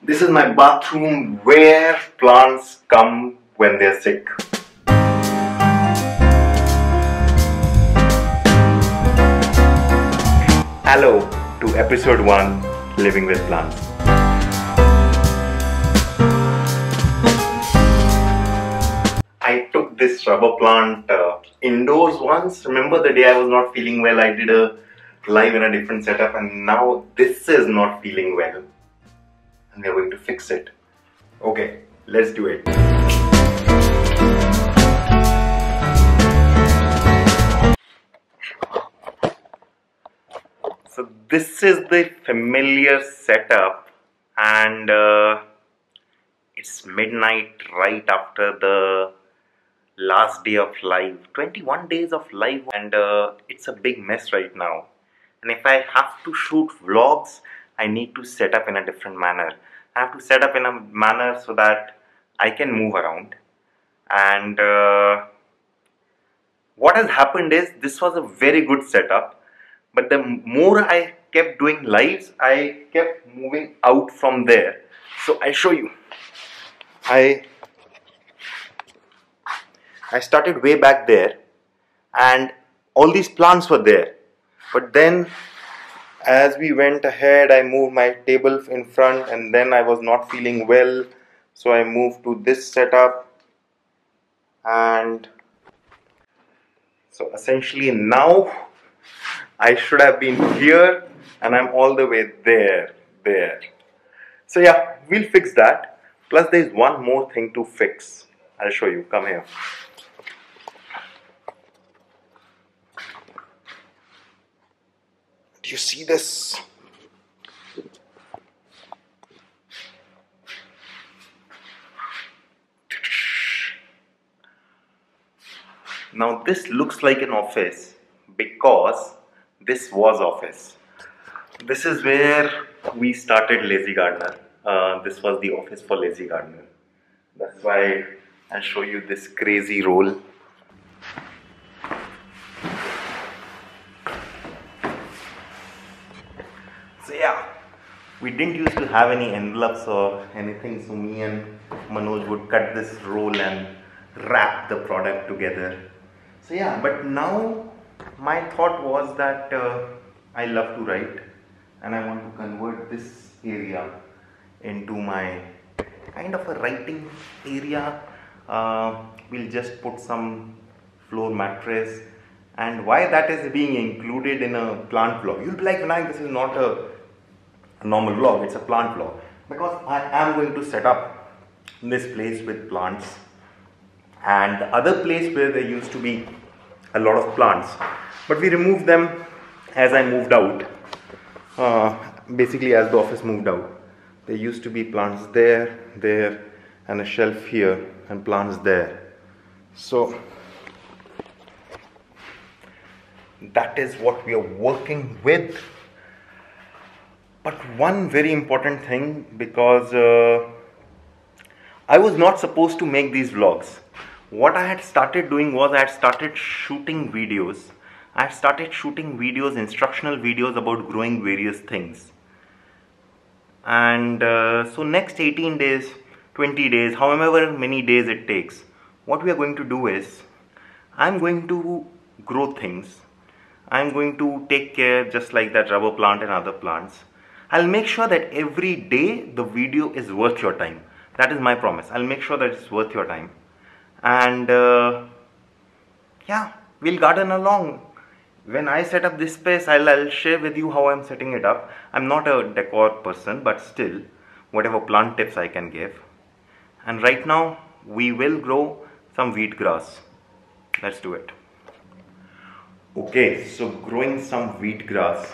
This is my bathroom where plants come when they're sick. Hello to episode 1, Living with Plants. I took this rubber plant indoors once. Remember the day I was not feeling well, I did a live in a different setup, and now this is not feeling well. And we're going to fix it. Okay, let's do it. So this is the familiar setup, and it's midnight right after the last day of live, 21 days of live, and it's a big mess right now. And if I have to shoot vlogs, I need to set up in a different manner. I have to set up in a manner so that I can move around. And what has happened is, this was a very good setup, but the more I kept doing lives, I kept moving out from there. So I'll show you. I started way back there, and all these plants were there. But then, as we went ahead, I moved my table in front, and then I was not feeling well, so I moved to this setup. And so essentially now I should have been here, and I'm all the way there. So yeah, we'll fix that. Plus there's one more thing to fix. I'll show you. Come here. Do you see this? Now this looks like an office because this was office. This is where we started Lazy Gardener. This was the office for Lazy Gardener. That's why I'll show you this crazy roll. So yeah, we didn't used to have any envelopes or anything, so me and Manoj would cut this roll and wrap the product together. So yeah, but now my thought was that I love to write, and I want to convert this area into my kind of a writing area. We'll just put some floor mattress. And why that is being included in a plant vlog? You'll be like, Vinayak, this is not a normal vlog, it's a plant vlog. Because I am going to set up this place with plants. And the other place where there used to be a lot of plants, but we removed them as I moved out. Basically as the office moved out. There used to be plants there, and a shelf here, and plants there. So that is what we are working with. But one very important thing, because I was not supposed to make these vlogs. What I had started doing was I had started shooting videos. I had started shooting videos, instructional videos about growing various things. And so next 18 days, 20 days, however many days it takes, what we are going to do is, I'm going to grow things. I'm going to take care, just like that rubber plant and other plants. I'll make sure that every day the video is worth your time. That is my promise. I'll make sure that it's worth your time. And yeah, we'll garden along. When I set up this space, I'll share with you how I'm setting it up. I'm not a decor person, but still, whatever plant tips I can give. And right now, we will grow some wheat grass. Let's do it. Okay, so growing some wheat grass.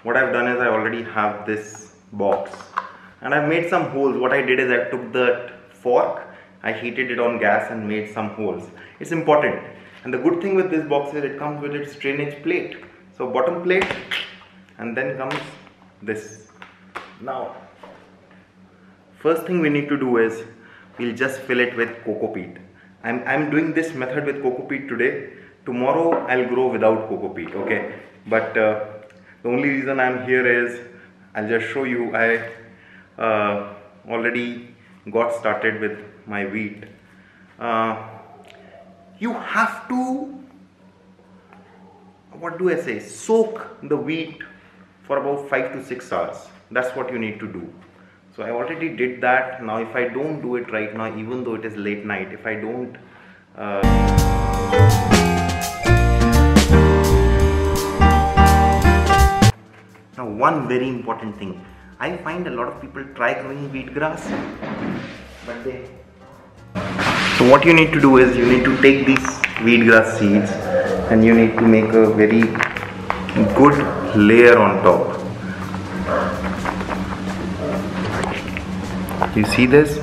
What I've done is I already have this box, and I've made some holes. What I did is I took the fork, I heated it on gas and made some holes. It's important. And the good thing with this box is it comes with its drainage plate. So bottom plate, and then comes this. Now, first thing we need to do is we'll just fill it with coco peat. I'm doing this method with coco peat today. Tomorrow I'll grow without coco peat, okay? But the only reason I'm here is I'll just show you. already got started with my wheat. You have to, what do I say, soak the wheat for about 5 to 6 hours. That's what you need to do. So I already did that. Now if I don't do it right now, even though it is late night, if I don't now one very important thing, I find a lot of people try growing wheatgrass, but they... So what you need to do is you need to take these wheatgrass seeds and you need to make a very good layer on top. You see this?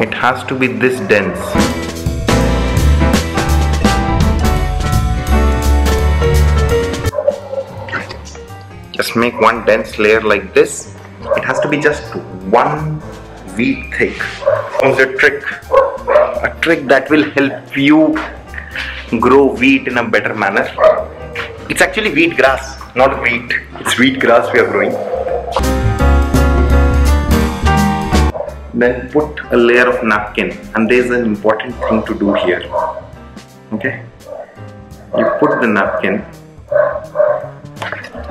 It has to be this dense. Just make one dense layer like this. It has to be just 1 wheat thick. Comes a trick that will help you grow wheat in a better manner. It's actually wheat grass, not wheat. It's wheat grass we are growing. Then put a layer of napkin, and there's an important thing to do here. Okay, you put the napkin,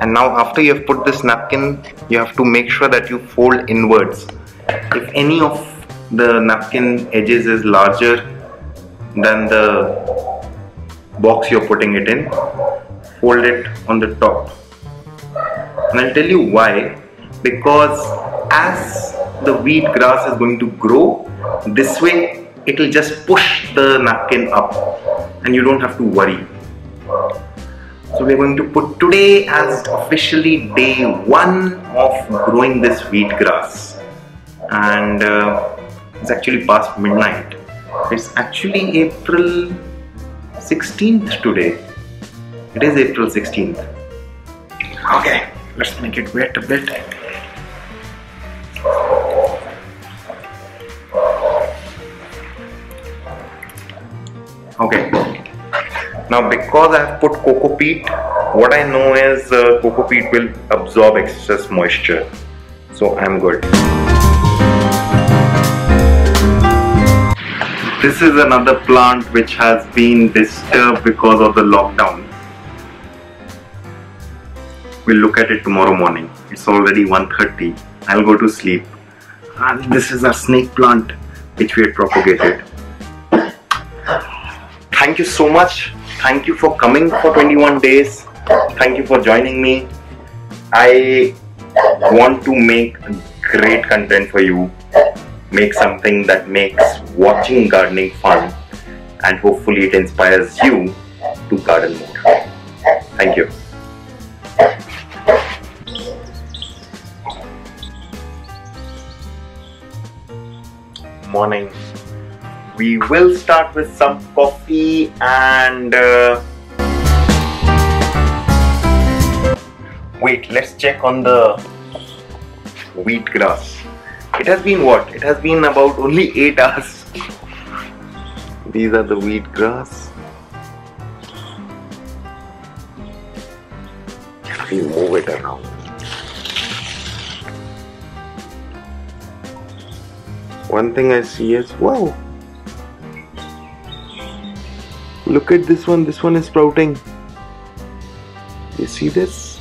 and now after you have put this napkin, you have to make sure that you fold inwards. If any of the napkin edges is larger than the box you're putting it in, fold it on the top. And I'll tell you why. Because as the wheat grass is going to grow, this way it will just push the napkin up and you don't have to worry. So we're going to put today as officially day 1 of growing this wheat grass, and it's actually past midnight. It's actually April 16th today. It is April 16th. Okay, let's make it wet a bit. Okay, now because I have put coco peat, what I know is coco peat will absorb excess moisture, so I'm good. This is another plant which has been disturbed because of the lockdown. We'll look at it tomorrow morning. It's already 1:30. I'll go to sleep. And this is a snake plant which we had propagated. Thank you so much. Thank you for coming for 21 days. Thank you for joining me. I want to make great content for you. Make something that makes watching gardening fun, and hopefully it inspires you to garden more. Thank you. Morning. We will start with some coffee and wait, let's check on the wheat grass. It has been what? It has been about only 8 hours. These are the wheat grass. We move it around. One thing I see is, wow, look at this one is sprouting. You see this?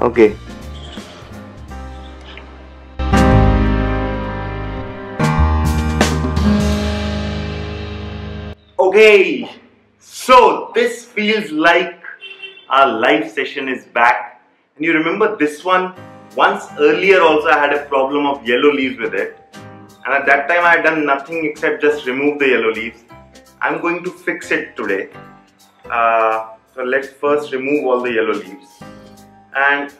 Okay. Okay, so this feels like our live session is back. And you remember this one? Once earlier also I had a problem of yellow leaves with it. And at that time I had done nothing except just remove the yellow leaves. I'm going to fix it today. So let's first remove all the yellow leaves. And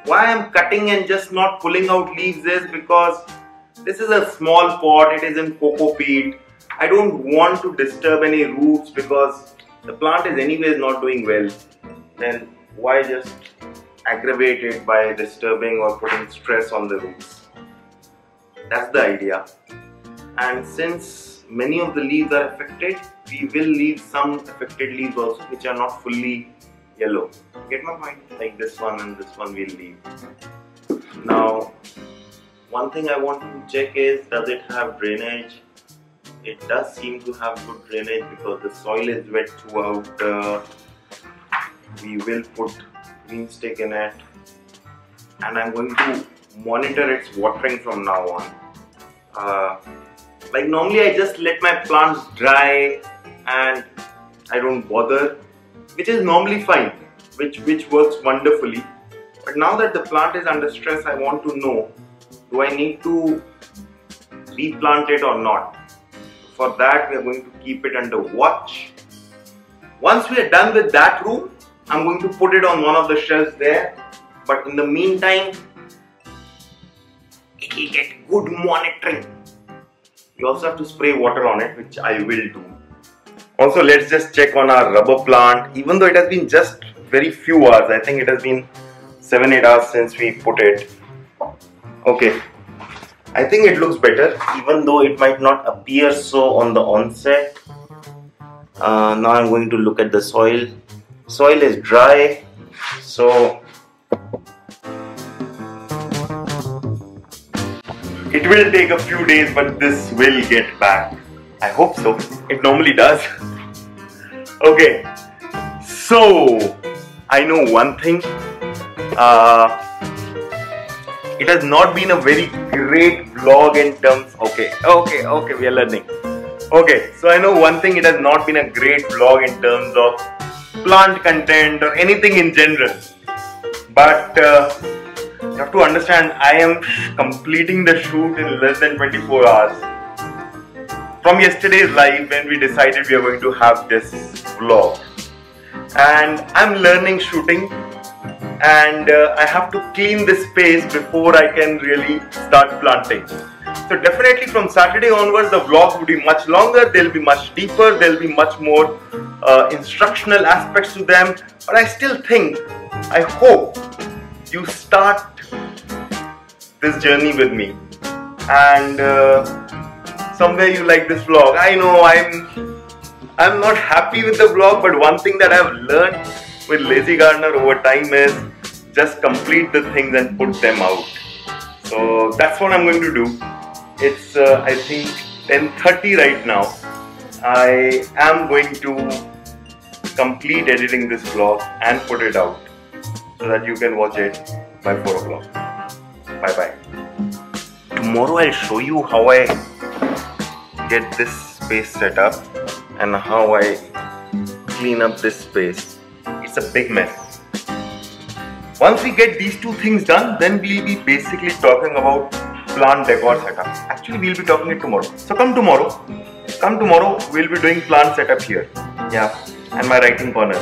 why I'm cutting and just not pulling out leaves is because this is a small pot, it is in coco peat. I don't want to disturb any roots because the plant is anyways not doing well. Then why just aggravate it by disturbing or putting stress on the roots? That's the idea. And since many of the leaves are affected, we will leave some affected leaves also which are not fully yellow. Get my point? Like this one and this one we'll leave. Now, one thing I want to check is, does it have drainage? It does seem to have good drainage because the soil is wet throughout. We will put green stick in it, and I'm going to monitor its watering from now on. Like normally I just let my plants dry and I don't bother, which is normally fine, which works wonderfully. But now that the plant is under stress, I want to know, do I need to replant it or not? For that, we are going to keep it under watch. Once we are done with that room, I'm going to put it on one of the shelves there. But in the meantime, it will get good monitoring. We also have to spray water on it, which I will do. Also, let's just check on our rubber plant. Even though it has been just very few hours, I think it has been 7-8 hours since we put it. Okay, I think it looks better, even though it might not appear so on the onset. Now I'm going to look at the soil. Soil is dry, so it will take a few days, but this will get back. I hope so. It normally does. Okay, so I know one thing. It has not been a very great vlog in terms. Okay, we are learning. Okay, so I know one thing. It has not been a great vlog in terms of plant content or anything in general. But you have to understand, I am completing the shoot in less than 24 hours. From yesterday's live when we decided we are going to have this vlog. And I'm learning shooting. And I have to clean this space before I can really start planting. So definitely from Saturday onwards the vlogs will be much longer, they'll be much deeper, there'll be much more instructional aspects to them. But I still think, I hope you start this journey with me. And somewhere you like this vlog. I know I'm not happy with the vlog, but one thing that I've learned with Lazy Gardener over time is just complete the things and put them out. So that's what I'm going to do. It's I think 10:30 right now. I am going to complete editing this vlog and put it out so that you can watch it by 4 o'clock. Bye bye. Tomorrow I'll show you how I get this space set up and how I clean up this space. It's a big mess. Once we get these two things done, then we'll be basically talking about plant decor setup. Actually, we'll be talking it tomorrow. So come tomorrow. We'll be doing plant setup here. Yeah, and my writing corner.